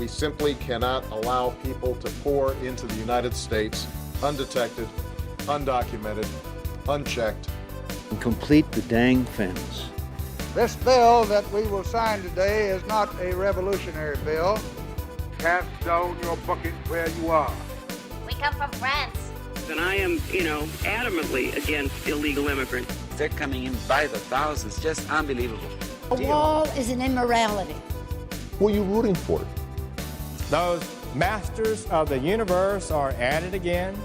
We simply cannot allow people to pour into the United States undetected, undocumented, unchecked. And complete the dang fence. This bill that we will sign today is not a revolutionary bill. Cast down your bucket where you are. We come from France. And I am, adamantly against illegal immigrants. They're coming in by the thousands, just unbelievable. A wall is an immorality. Who are you rooting for? Those masters of the universe are at it again.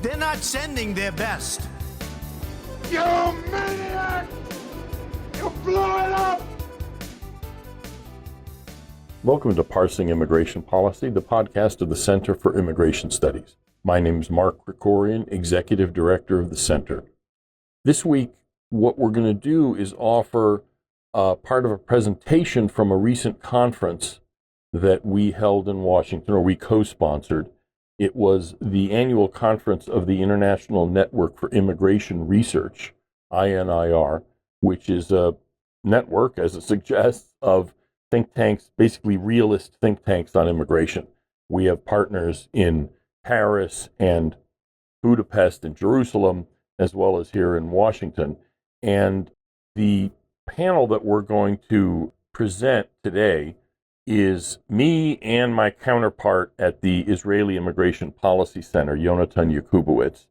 They're not sending their best. You maniac! You blew it up! Welcome to Parsing Immigration Policy, the podcast of the Center for Immigration Studies. My name is Mark Krikorian, Executive Director of the Center. This week, what we're going to do is offer part of a presentation from a recent conference that we held in Washington, or we co-sponsored. It was the annual conference of the International Network for Immigration Research, INIR, which is a network, as it suggests, of think tanks, basically realist think tanks on immigration. We have partners in Paris and Budapest and Jerusalem, as well as here in Washington. And the panel that we're going to present today is me and my counterpart at the Israeli Immigration Policy Center, Yonatan Jakubowicz.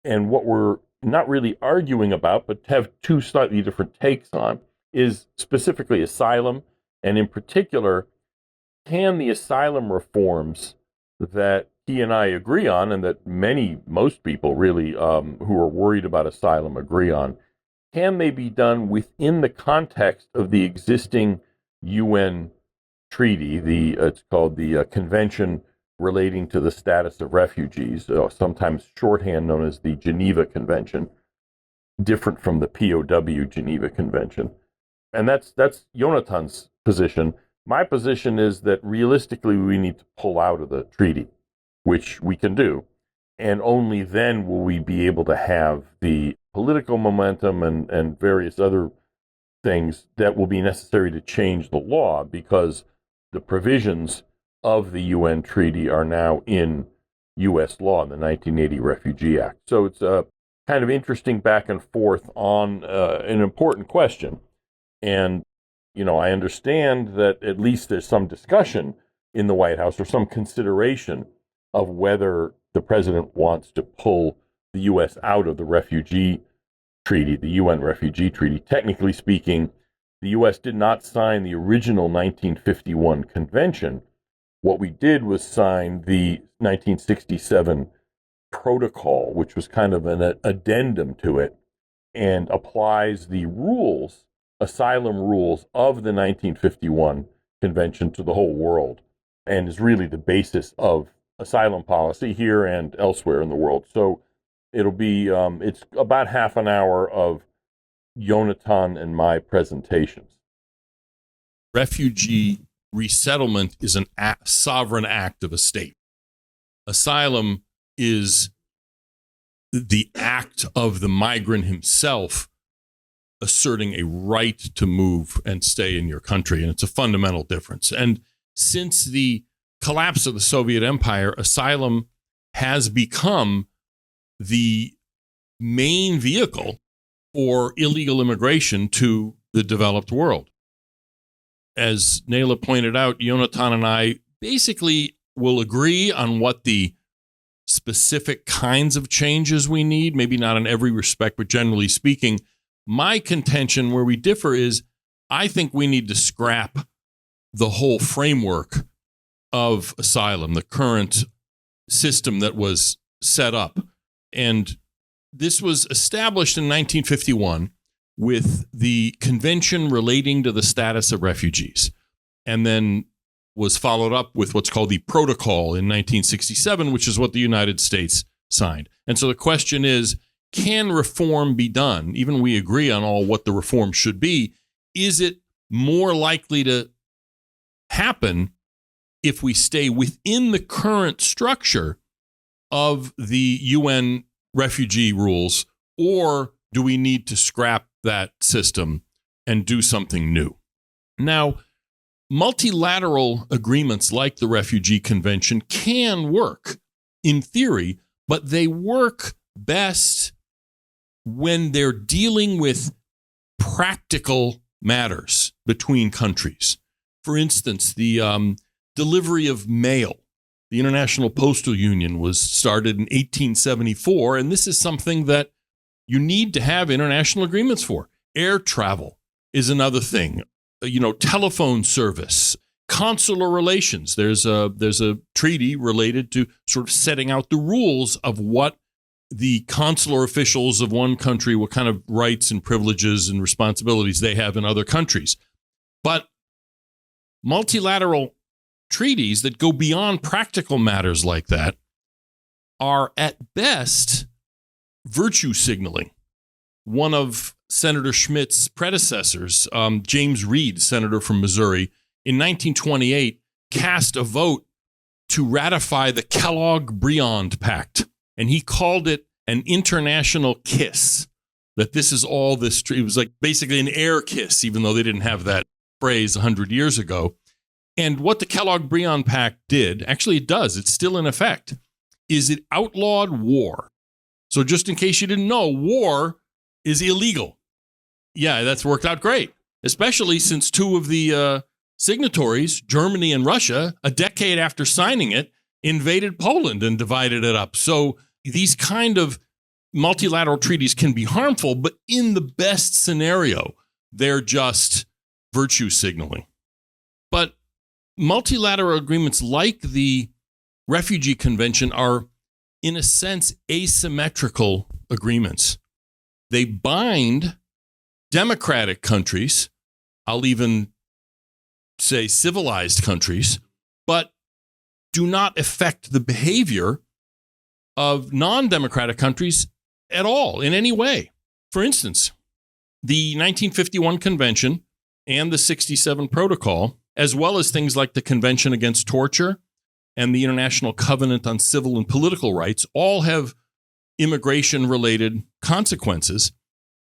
And what we're not really arguing about, but have two slightly different takes on, is specifically asylum, and in particular, can the asylum reforms that he and I agree on, and that most people really who are worried about asylum agree on, can they be done within the context of the existing UN treaty? It's called the Convention relating to the status of refugees, sometimes shorthand known as the Geneva Convention, different from the POW Geneva Convention. And that's Yonatan's position. My position is that realistically we need to pull out of the treaty, which we can do, and only then will we be able to have the political momentum and various other things that will be necessary to change the law, because the provisions of the UN treaty are now in U.S. law in the 1980 Refugee Act. So it's a kind of interesting back and forth on an important question. And, I understand that at least there's some discussion in the White House, or some consideration of whether the president wants to pull the U.S. out of the refugee treaty, the UN refugee treaty. Technically speaking, the U.S. did not sign the original 1951 convention. What we did was sign the 1967 protocol, which was kind of an addendum to it, and applies the rules, asylum rules of the 1951 convention to the whole world, and is really the basis of asylum policy here and elsewhere in the world. So it'll be, it's about half an hour of Yonatan and my presentations. Refugee resettlement is an sovereign act of a state. Asylum is the act of the migrant himself asserting a right to move and stay in your country. And it's a fundamental difference. And since the collapse of the Soviet Empire, asylum has become the main vehicle for illegal immigration to the developed world. As Nayla pointed out, Yonatan and I basically will agree on what the specific kinds of changes we need, maybe not in every respect, but generally speaking. My contention where we differ is I think we need to scrap the whole framework of asylum, the current system that was set up. And this was established in 1951 with the Convention relating to the status of refugees, and then was followed up with what's called the Protocol in 1967, which is what the United States signed. And so the question is, can reform be done? Even we agree on all what the reform should be. Is it more likely to happen if we stay within the current structure of the UN refugee rules, or do we need to scrap that system and do something new? Now, multilateral agreements like the Refugee Convention can work in theory, but they work best when they're dealing with practical matters between countries. For instance, the delivery of mail. The International Postal Union was started in 1874, and this is something that you need to have international agreements for. Air travel is another thing. Telephone service, consular relations. There's a treaty related to sort of setting out the rules of what the consular officials of one country, what kind of rights and privileges and responsibilities they have in other countries. But multilateral treaties that go beyond practical matters like that are at best virtue signaling. One of Senator Schmitt's predecessors, James Reed, senator from Missouri, in 1928 cast a vote to ratify the Kellogg-Briand Pact, and he called it an international kiss. That this is all this, it was like basically an air kiss, even though they didn't have that phrase 100 years ago. And what the Kellogg-Briand Pact did, actually it does, it's still in effect, is it outlawed war. So just in case you didn't know, war is illegal. Yeah, that's worked out great, especially since two of the signatories, Germany and Russia, a decade after signing it, invaded Poland and divided it up. So these kind of multilateral treaties can be harmful, but in the best scenario, they're just virtue signaling. But multilateral agreements like the Refugee Convention are, in a sense, asymmetrical agreements. They bind democratic countries, I'll even say civilized countries, but do not affect the behavior of non-democratic countries at all in any way. For instance, the 1951 Convention and the 67 Protocol, as well as things like the Convention Against Torture and the International Covenant on Civil and Political Rights, all have immigration-related consequences.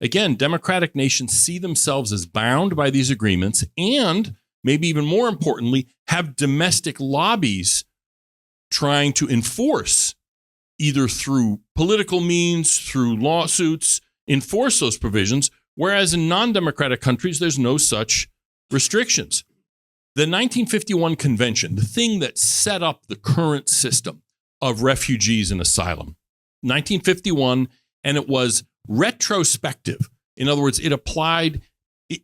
Again, democratic nations see themselves as bound by these agreements and, maybe even more importantly, have domestic lobbies trying to enforce, either through political means, through lawsuits, enforce those provisions, whereas in non-democratic countries, there's no such restrictions. The 1951 Convention, the thing that set up the current system of refugees and asylum, 1951, and it was retrospective. In other words, it applied,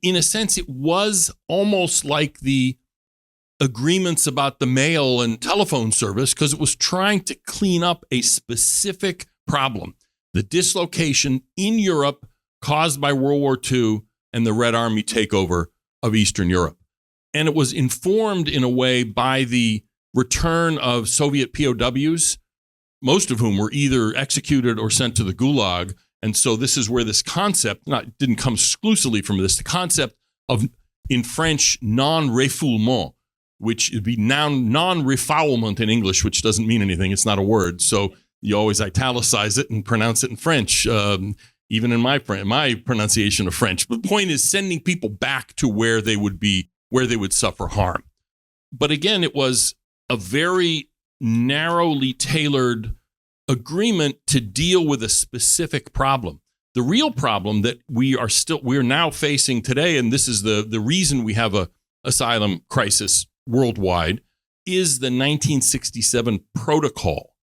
in a sense, it was almost like the agreements about the mail and telephone service, because it was trying to clean up a specific problem, the dislocation in Europe caused by World War II and the Red Army takeover of Eastern Europe. And it was informed in a way by the return of Soviet POWs, most of whom were either executed or sent to the Gulag. And so this is where this concept didn't come exclusively from this, the concept of, in French, non-refoulement, which would be non-refoulement in English, which doesn't mean anything. It's not a word. So you always italicize it and pronounce it in French, even in my pronunciation of French. But the point is sending people back to where they would suffer harm. But again, it was a very narrowly tailored agreement to deal with a specific problem. The real problem that we're now facing today, and this is the reason we have a asylum crisis worldwide, is the 1967 Protocol,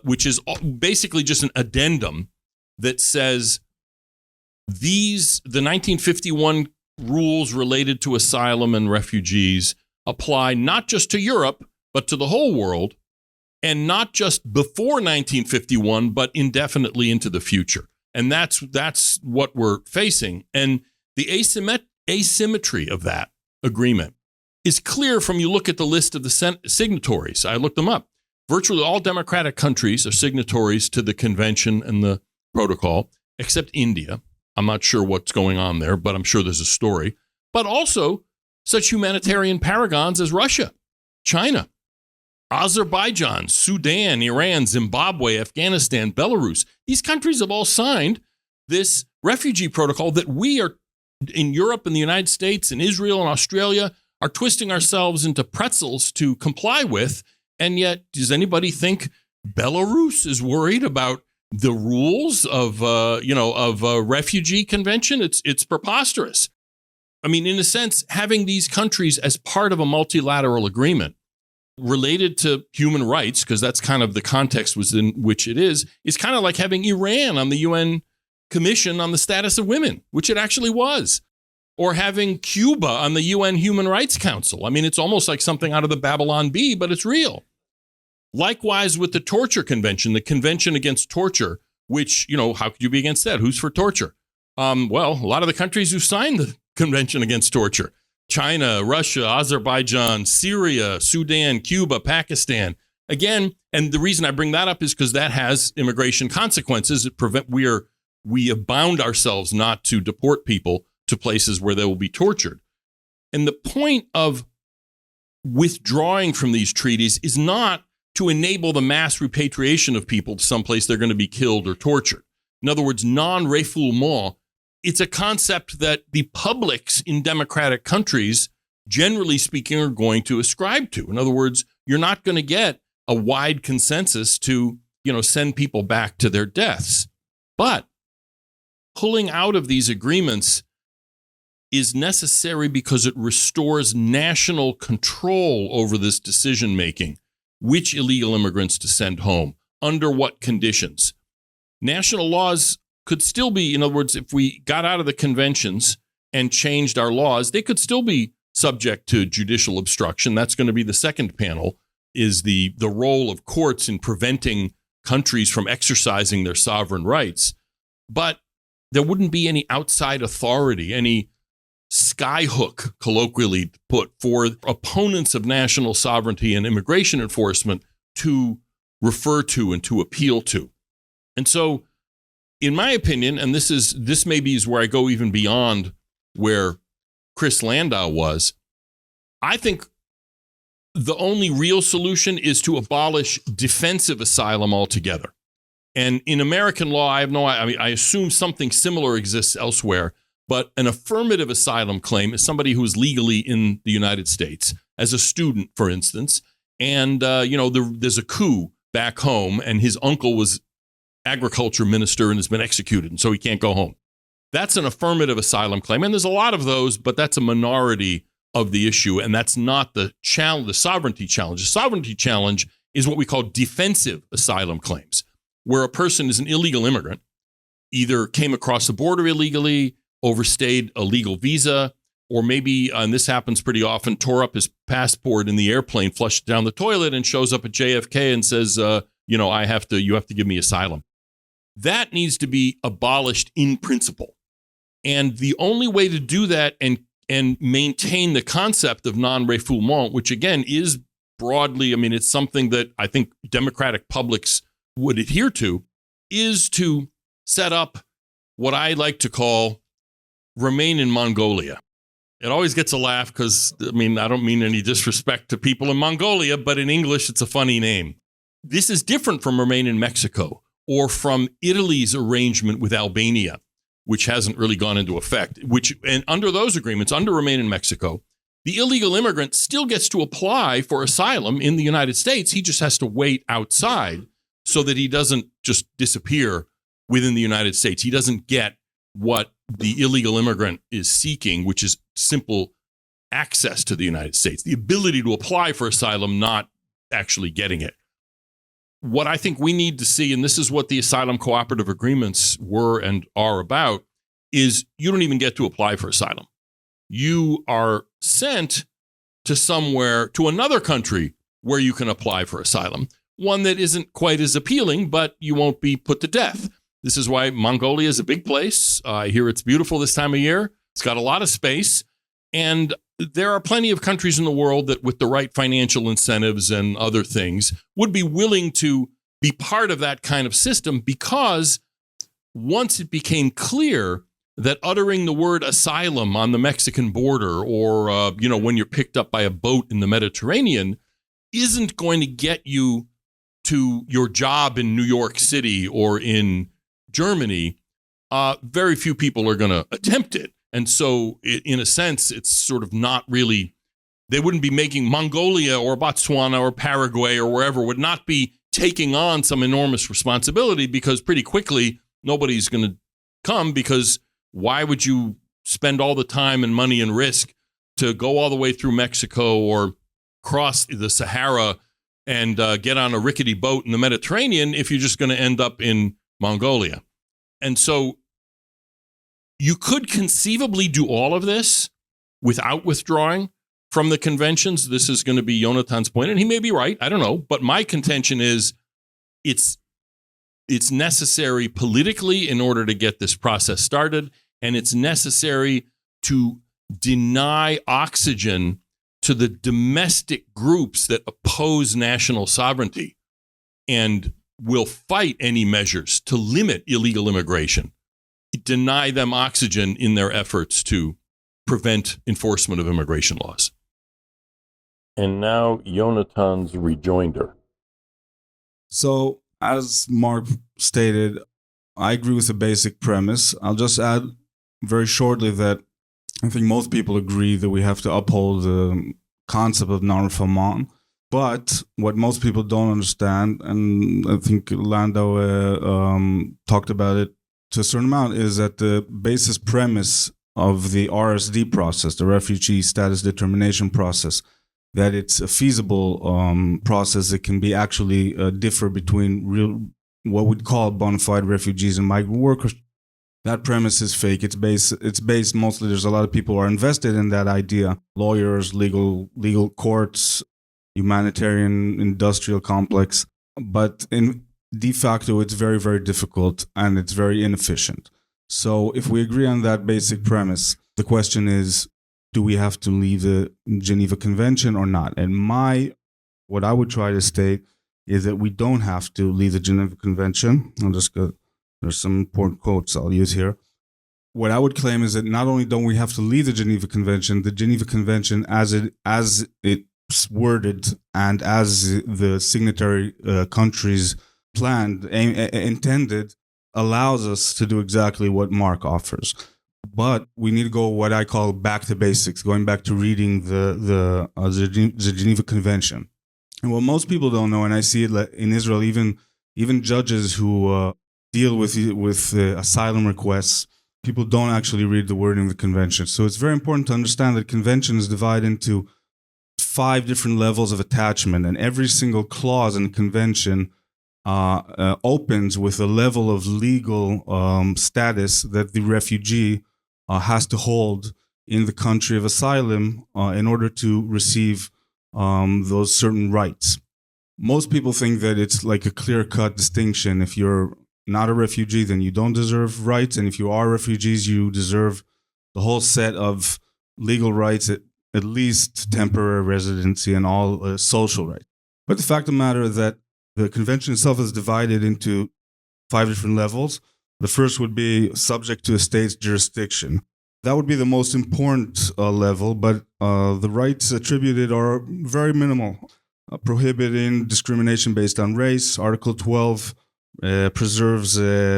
which is basically just an addendum that says the 1951 rules related to asylum and refugees apply not just to Europe, but to the whole world, and not just before 1951, but indefinitely into the future. And that's what we're facing. And the asymmetry of that agreement is clear from you look at the list of the signatories. I looked them up. Virtually all democratic countries are signatories to the convention and the protocol, except India. I'm not sure what's going on there, but I'm sure there's a story. But also such humanitarian paragons as Russia, China, Azerbaijan, Sudan, Iran, Zimbabwe, Afghanistan, Belarus. These countries have all signed this refugee protocol that we are in Europe and the United States and Israel and Australia are twisting ourselves into pretzels to comply with. And yet, does anybody think Belarus is worried about the rules of a refugee convention? It's preposterous. I mean, in a sense, having these countries as part of a multilateral agreement related to human rights, because that's kind of the context within which it is kind of like having Iran on the UN Commission on the Status of Women, which it actually was, or having Cuba on the UN Human Rights Council. I mean, it's almost like something out of the Babylon Bee, but it's real. Likewise with the Torture Convention, the Convention Against Torture, which, how could you be against that? Who's for torture? Well, a lot of the countries who signed the Convention Against Torture, China, Russia, Azerbaijan, Syria, Sudan, Cuba, Pakistan. Again, and the reason I bring that up is because that has immigration consequences. We have bound ourselves not to deport people to places where they will be tortured. And the point of withdrawing from these treaties is not to enable the mass repatriation of people to someplace they're going to be killed or tortured. In other words, non-refoulement, it's a concept that the publics in democratic countries, generally speaking, are going to ascribe to. In other words, you're not going to get a wide consensus to, send people back to their deaths. But pulling out of these agreements is necessary because it restores national control over this decision-making. Which illegal immigrants to send home, under what conditions. National laws could still be, in other words, if we got out of the conventions and changed our laws, they could still be subject to judicial obstruction. That's going to be the second panel, is the role of courts in preventing countries from exercising their sovereign rights. But there wouldn't be any outside authority, any skyhook, colloquially put, for opponents of national sovereignty and immigration enforcement to refer to and to appeal to. And so, in my opinion, and this maybe is where I go even beyond where Chris Landau was, I think the only real solution is to abolish defensive asylum altogether. And in American law, I assume something similar exists elsewhere. But an affirmative asylum claim is somebody who is legally in the United States, as a student, for instance, and there's a coup back home, and his uncle was agriculture minister and has been executed, and so he can't go home. That's an affirmative asylum claim, and there's a lot of those, but that's a minority of the issue, and that's not the challenge, the sovereignty challenge. The sovereignty challenge is what we call defensive asylum claims, where a person is an illegal immigrant, either came across the border illegally, overstayed a legal visa, or maybe, and this happens pretty often, tore up his passport in the airplane, flushed down the toilet, and shows up at JFK and says, you have to give me asylum. That needs to be abolished in principle. And the only way to do that and maintain the concept of non-refoulement, which again is broadly, it's something that I think democratic publics would adhere to, is to set up what I like to call remain in Mongolia. It always gets a laugh because, I don't mean any disrespect to people in Mongolia, but in English, it's a funny name. This is different from remain in Mexico or from Italy's arrangement with Albania, which hasn't really gone into effect, and under those agreements, under remain in Mexico, the illegal immigrant still gets to apply for asylum in the United States. He just has to wait outside so that he doesn't just disappear within the United States. He doesn't get what the illegal immigrant is seeking, which is simple access to the United States, the ability to apply for asylum, not actually getting it. What I think we need to see, and this is what the asylum cooperative agreements were and are about, is you don't even get to apply for asylum. You are sent to somewhere, to another country where you can apply for asylum, one that isn't quite as appealing, but you won't be put to death. This is why Mongolia is a big place. I hear it's beautiful this time of year. It's got a lot of space. And there are plenty of countries in the world that, with the right financial incentives and other things, would be willing to be part of that kind of system, because once it became clear that uttering the word asylum on the Mexican border or, when you're picked up by a boat in the Mediterranean isn't going to get you to your job in New York City or in Germany, very few people are going to attempt it. And so in a sense, it's sort of not really They wouldn't be making Mongolia or Botswana or Paraguay or wherever would not be taking on some enormous responsibility, because pretty quickly nobody's going to come, because why would you spend all the time and money and risk to go all the way through Mexico or cross the Sahara and get on a rickety boat in the Mediterranean if you're just going to end up in Mongolia? And so you could conceivably do all of this without withdrawing from the conventions. This is going to be Yonatan's point, and he may be right. I don't know. But my contention is it's necessary politically in order to get this process started, and it's necessary to deny oxygen to the domestic groups that oppose national sovereignty and will fight any measures to limit illegal immigration. Deny them oxygen in their efforts to prevent enforcement of immigration laws. And now Yonatan's rejoinder. So, as Mark stated, I agree with the basic premise. I'll just add very shortly that I think most people agree that we have to uphold the concept of non-refoulement. But what most people don't understand, and I think Landau talked about it to a certain amount, is that the basis premise of the RSD process, the Refugee Status Determination process, that it's a feasible process that can be actually differ between real, what we'd call bona fide refugees and migrant workers. That premise is fake. It's based mostly, there's a lot of people who are invested in that idea. Lawyers, legal courts, humanitarian industrial complex. But in de facto, it's very, very difficult and it's very inefficient. So if we agree on that basic premise, the question is, do we have to leave the Geneva Convention or not? And what I would try to state is that we don't have to leave the Geneva Convention. There's some important quotes I'll use here. What I would claim is that not only don't we have to leave the Geneva Convention as it's worded and as the signatory countries planned, intended, allows us to do exactly what Mark offers. But we need to go what I call back to basics, going back to reading the Geneva Convention. And what most people don't know, and I see it in Israel, even judges who deal with asylum requests, people don't actually read the wording of the convention. So it's very important to understand that convention is divided into 5 different levels of attachment, and every single clause in the convention opens with a level of legal status that the refugee has to hold in the country of asylum in order to receive those certain rights. Most people think that it's like a clear-cut distinction. If you're not a refugee, then you don't deserve rights, and if you are refugees, you deserve the whole set of legal rights, at least temporary residency and all social rights. But the fact of the matter is that the convention itself is divided into 5 different levels. The first would be subject to a state's jurisdiction. That would be the most important level, but the rights attributed are very minimal. Prohibiting discrimination based on race. Article 12 preserves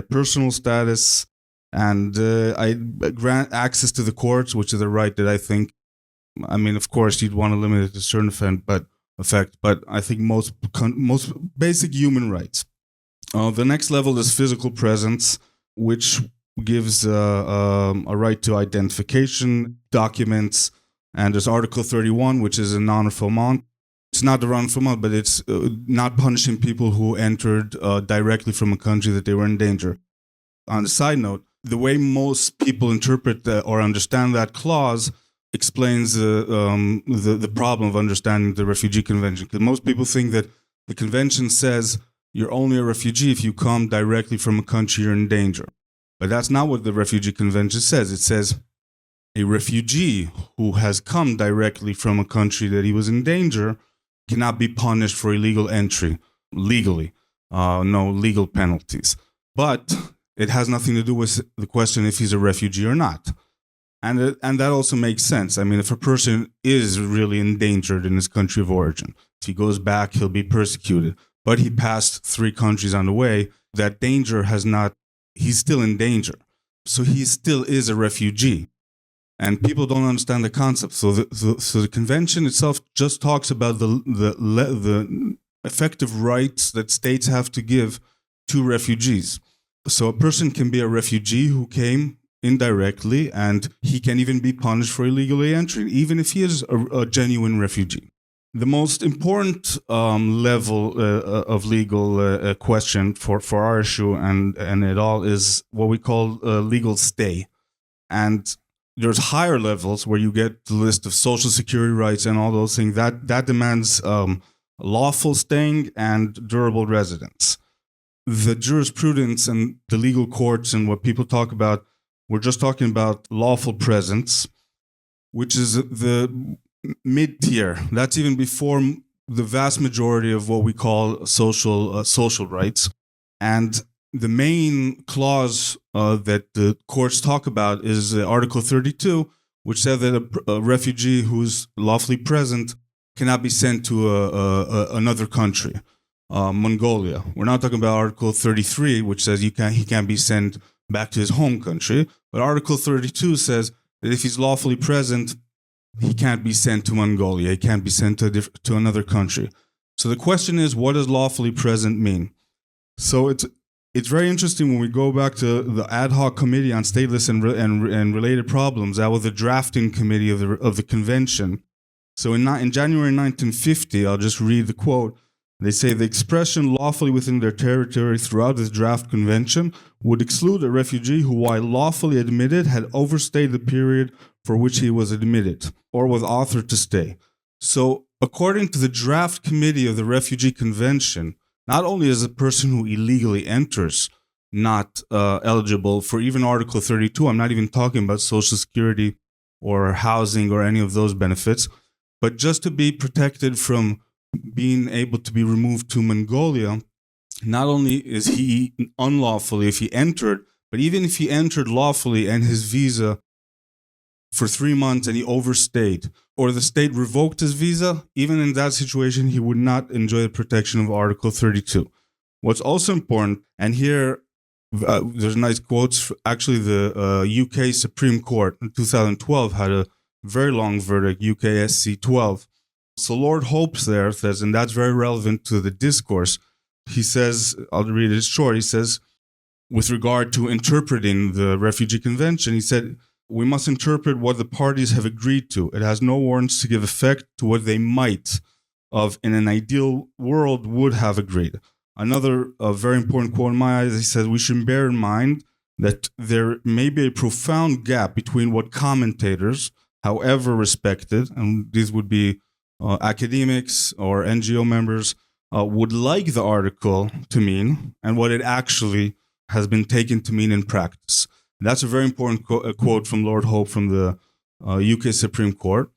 personal status, and I grant access to the courts, which is a right that I think, of course, you'd want to limit it to a certain effect, but I think most basic human rights. The next level is physical presence, which gives a right to identification, documents, and there's Article 31, which is a non-refoulement. It's not the non-refoulement, but it's not punishing people who entered directly from a country that they were in danger. On a side note, the way most people interpret or understand that clause explains the problem of understanding the Refugee Convention. Because most people think that the convention says you're only a refugee if you come directly from a country you're in danger. But that's not what the Refugee Convention says. It says a refugee who has come directly from a country that he was in danger cannot be punished for illegal entry legally. No legal penalties. But it has nothing to do with the question if he's a refugee or not. And that also makes sense. If a person is really endangered in his country of origin, if he goes back, he'll be persecuted. But he passed 3 countries on the way. That danger he's still in danger. So he still is a refugee. and people don't understand the concept. So the convention itself just talks about the effective rights that states have to give to refugees. So a person can be a refugee who came indirectly, and he can even be punished for illegally entering, even if he is a genuine refugee. The most important level of legal question for our issue and it all is what we call legal stay. And there's higher levels where you get the list of social security rights and all those things. That demands lawful staying and durable residence. The jurisprudence and the legal courts and what people talk about, we're just talking about lawful presence, which is the mid-tier. That's even before the vast majority of what we call social rights. And the main clause that the courts talk about is Article 32, which says that a refugee who's lawfully present cannot be sent to another country, Mongolia. We're not talking about Article 33, which says he can't be sent back to his home country. But Article 32 says that if he's lawfully present, he can't be sent to Mongolia. He can't be sent to another country. So the question is, what does lawfully present mean? So it's very interesting when we go back to the ad hoc committee on stateless and related problems. That was the drafting committee of the convention. So in January 1950, I'll just read the quote. They say the expression lawfully within their territory throughout this draft convention would exclude a refugee who, while lawfully admitted, had overstayed the period for which he was admitted or was authored to stay. So according to the draft committee of the Refugee Convention, not only is a person who illegally enters not eligible for even Article 32, I'm not even talking about Social Security or housing or any of those benefits, but just to be protected from being able to be removed to Mongolia, not only is he unlawfully if he entered, but even if he entered lawfully and his visa for 3 months and he overstayed, or the state revoked his visa, even in that situation, he would not enjoy the protection of Article 32. What's also important, and here there's nice quotes, actually the UK Supreme Court in 2012 had a very long verdict, UKSC 12. So Lord Hope there says, and that's very relevant to the discourse, he says, I'll read it short, he says, with regard to interpreting the Refugee Convention, he said, we must interpret what the parties have agreed to. It has no warrants to give effect to what they might, in an ideal world, would have agreed. Another very important quote in my eyes, he says, we should bear in mind that there may be a profound gap between what commentators, however respected, and these would be academics or NGO members, would like the article to mean and what it actually has been taken to mean in practice. That's a very important quote from Lord Hope from the UK Supreme Court.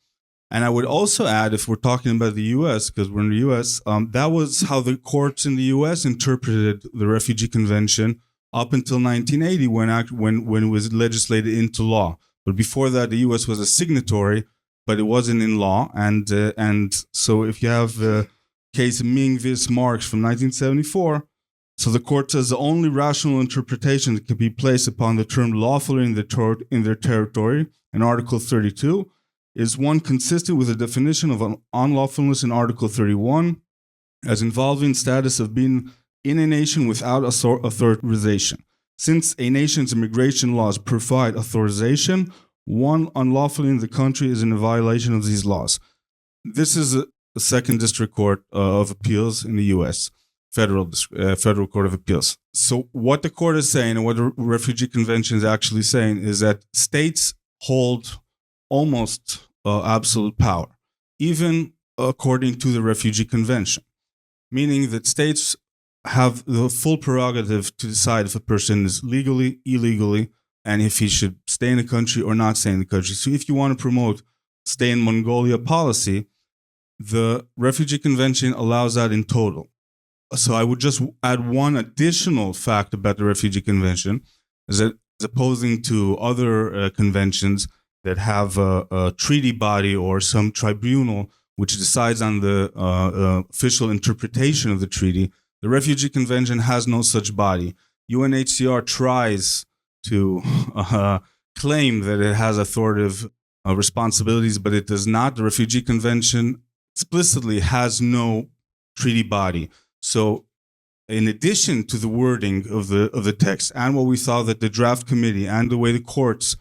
And I would also add, if we're talking about the US, because we're in the US, that was how the courts in the US interpreted the Refugee Convention up until 1980 when it was legislated into law. But before that, the US was a signatory, but it wasn't in law. And so if you have the case Ming vs. Marx from 1974, so the court says the only rational interpretation that can be placed upon the term lawfully in their territory in Article 32 is one consistent with the definition of unlawfulness in Article 31 as involving status of being in a nation without authorization. Since a nation's immigration laws provide authorization, one unlawfully in the country is in a violation of these laws. This is a Second District Court of Appeals in the U.S., Federal Court of Appeals. So what the court is saying and what the Refugee Convention is actually saying is that states hold almost absolute power, even according to the Refugee Convention, meaning that states have the full prerogative to decide if a person is legally, illegally, and if he should stay in the country or not stay in the country. So if you want to promote stay in Mongolia policy, the Refugee Convention allows that in total. So I would just add one additional fact about the Refugee Convention, is that as opposing to other conventions that have a treaty body or some tribunal which decides on the official interpretation of the treaty, the Refugee Convention has no such body. UNHCR tries to claim that it has authoritative responsibilities, but it does not. The Refugee Convention explicitly has no treaty body. So in addition to the wording of the text and what we saw that the draft committee and the way the courts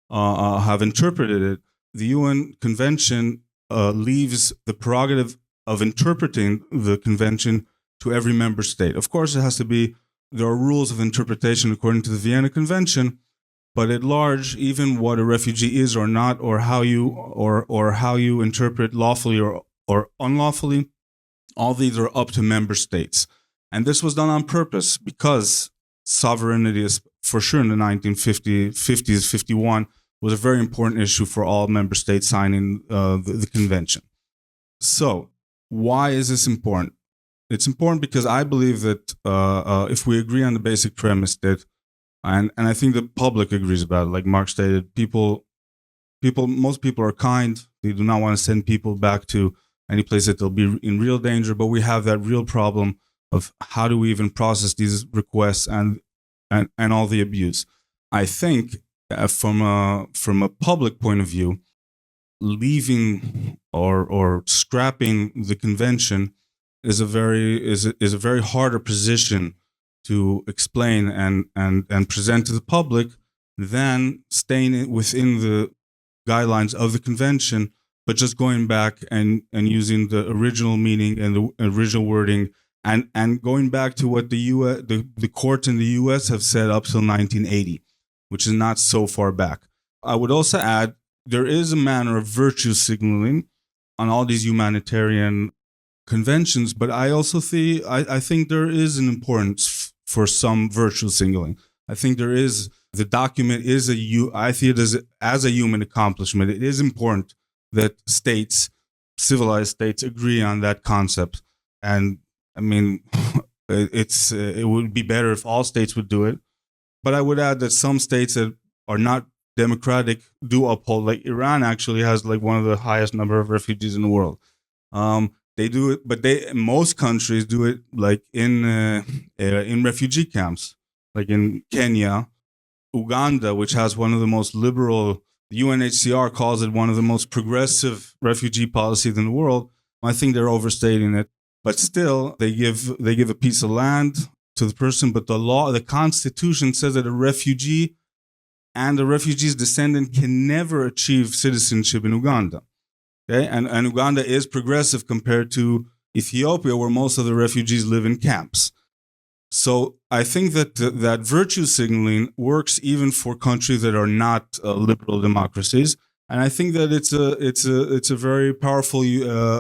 have interpreted it, the UN Convention leaves the prerogative of interpreting the convention to every member state. Of course, there are rules of interpretation according to the Vienna Convention, but at large, even what a refugee is or not, or how you interpret lawfully or unlawfully, all these are up to member states. And this was done on purpose because sovereignty, is for sure in the 1950s, 51, was a very important issue for all member states signing the convention. So why is this important? It's important because I believe that if we agree on the basic premise that, and I think the public agrees about it, like Mark stated, most people are kind. They do not want to send people back to any place that they'll be in real danger. But we have that real problem of how do we even process these requests and all the abuse. I think from a public point of view, leaving or scrapping the convention is a very harder position to explain and present to the public than staying within the guidelines of the convention, but just going back and using the original meaning and the original wording and going back to what the courts in the US have said up till 1980, which is not so far back. I would also add there is a manner of virtue signaling on all these humanitarian conventions, but I also I think there is an importance for some virtue signaling. I think the document is I see it as a human accomplishment. It is important that civilized states agree on that concept. And I mean, it would be better if all states would do it. But I would add that some states that are not democratic do uphold, like Iran actually has like one of the highest number of refugees in the world. They do it, but most countries do it like in refugee camps, like in Kenya, Uganda, which has one of the most liberal. The UNHCR calls it one of the most progressive refugee policies in the world. I think they're overstating it, but still they give a piece of land to the person. But the Constitution says that a refugee and a refugee's descendant can never achieve citizenship in Uganda. Okay, and Uganda is progressive compared to Ethiopia, where most of the refugees live in camps. So I think that virtue signaling works even for countries that are not liberal democracies, and I think that it's a very powerful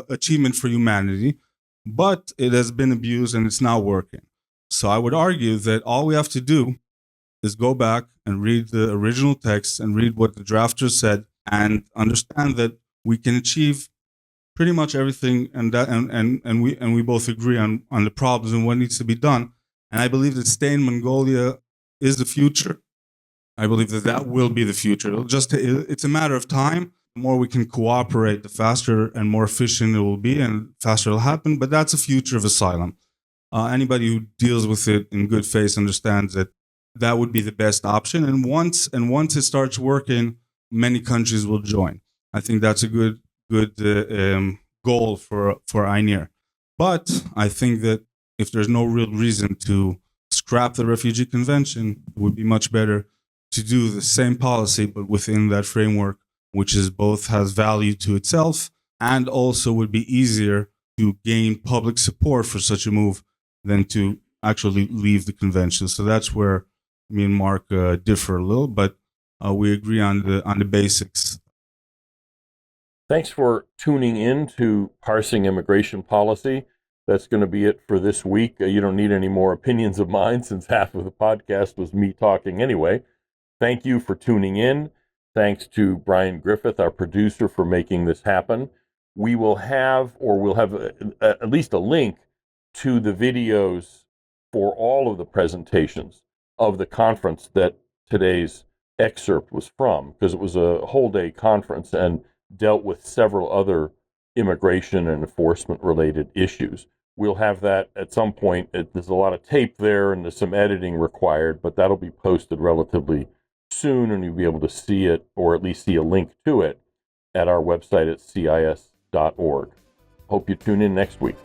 achievement for humanity. But it has been abused and it's not working. So I would argue that all we have to do is go back and read the original text and read what the drafters said and understand that we can achieve pretty much everything, and we both agree on the problems and what needs to be done. And I believe that staying in Mongolia is the future. I believe that will be the future. It's a matter of time. The more we can cooperate, the faster and more efficient it will be, and faster it'll happen. But that's the future of asylum. Anybody who deals with it in good faith understands that would be the best option. And once it starts working, many countries will join. I think that's a good goal for INIR. But I think that if there's no real reason to scrap the Refugee Convention, it would be much better to do the same policy, but within that framework, which is both has value to itself and also would be easier to gain public support for such a move than to actually leave the convention. So that's where me and Mark differ a little, but we agree on the basics. Thanks for tuning in to Parsing Immigration Policy. That's going to be it for this week. You don't need any more opinions of mine since half of the podcast was me talking anyway. Thank you for tuning in. Thanks to Brian Griffith, our producer, for making this happen. We'll have at least a link to the videos for all of the presentations of the conference that today's excerpt was from, because it was a whole day conference and dealt with several other immigration and enforcement related issues. We'll have that at some point. There's a lot of tape there and there's some editing required, but that'll be posted relatively soon, and you'll be able to see it, or at least see a link to it, at our website at cis.org. Hope you tune in next week.